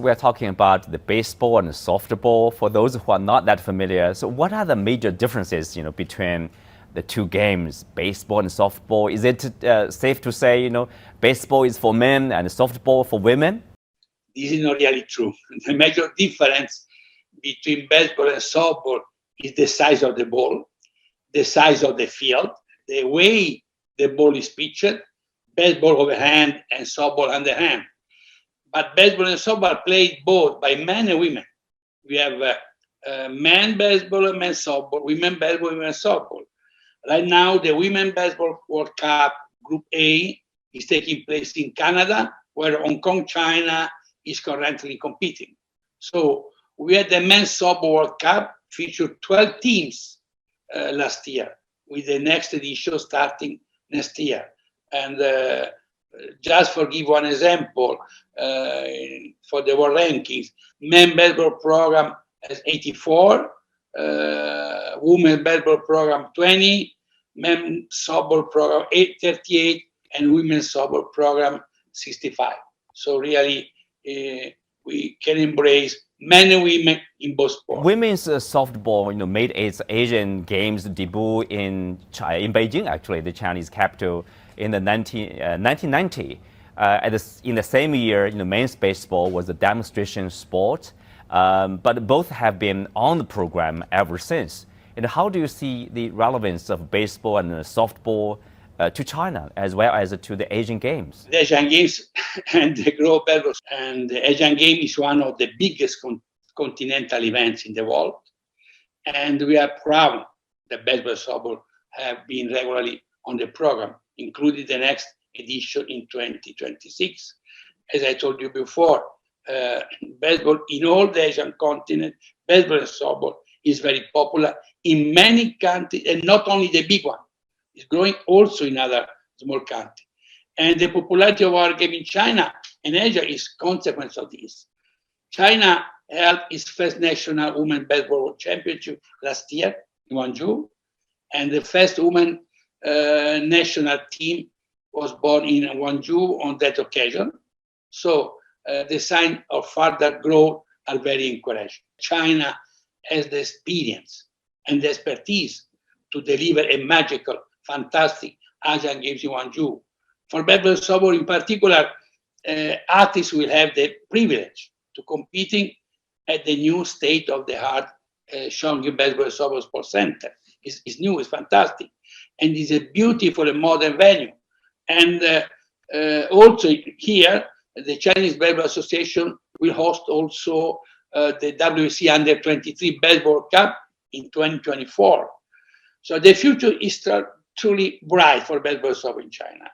We're talking about the baseball and the softball. For those who are not that familiar, so what are the major differences, between the two games, baseball and softball? Is it safe to say, baseball is for men and softball for women? This is not really true. The major difference between baseball and softball is the size of the ball, the size of the field, the way the ball is pitched, baseball overhand and softball underhand. But baseball and softball are played both by men and women. We have men baseball and men softball, women baseball, women softball. Right now, the Women Baseball World Cup Group A is taking place in Canada, where Hong Kong, China is currently competing. So we had the Men's Softball World Cup, featured 12 teams last year, with the next edition starting next year. And just for give one example, for the world rankings, men baseball program has 84, women baseball program 20, men softball program 38, and women's softball program 65. So really, we can embrace men and women in both sports. Women's softball, made its Asian Games debut in Beijing, actually, the Chinese capital, in the 1990. In the same year, men's baseball was a demonstration sport, but both have been on the program ever since. And how do you see the relevance of baseball and softball to China, as well as to the Asian Games? The Asian Games and the global, and the Asian Game is one of the biggest continental events in the world. And we are proud that baseball and softball have been regularly on the program, including the next edition in 2026. As I told you before, baseball in all the Asian continent, baseball and softball is very popular in many countries, and not only the big one. It's growing also in other small countries. And the popularity of our game in China and Asia is consequence of this. China held its first national women baseball championship last year in Hangzhou, and the first women national team was born in Hangzhou on that occasion. So the signs of further growth are very encouraging. China has the experience and the expertise to deliver a magical, fantastic Asian Games in Hangzhou. For baseball and softball in particular, athletes will have the privilege to competing at the new state-of-the-art Chongqing Baseball and Softball Sports Center. It's new, it's fantastic, and it's a beautiful and modern venue. And also here, the Chinese Baseball Association will host also the WBSC Under-23 Baseball Cup in 2024. So the future is truly bright for baseball and softball in China.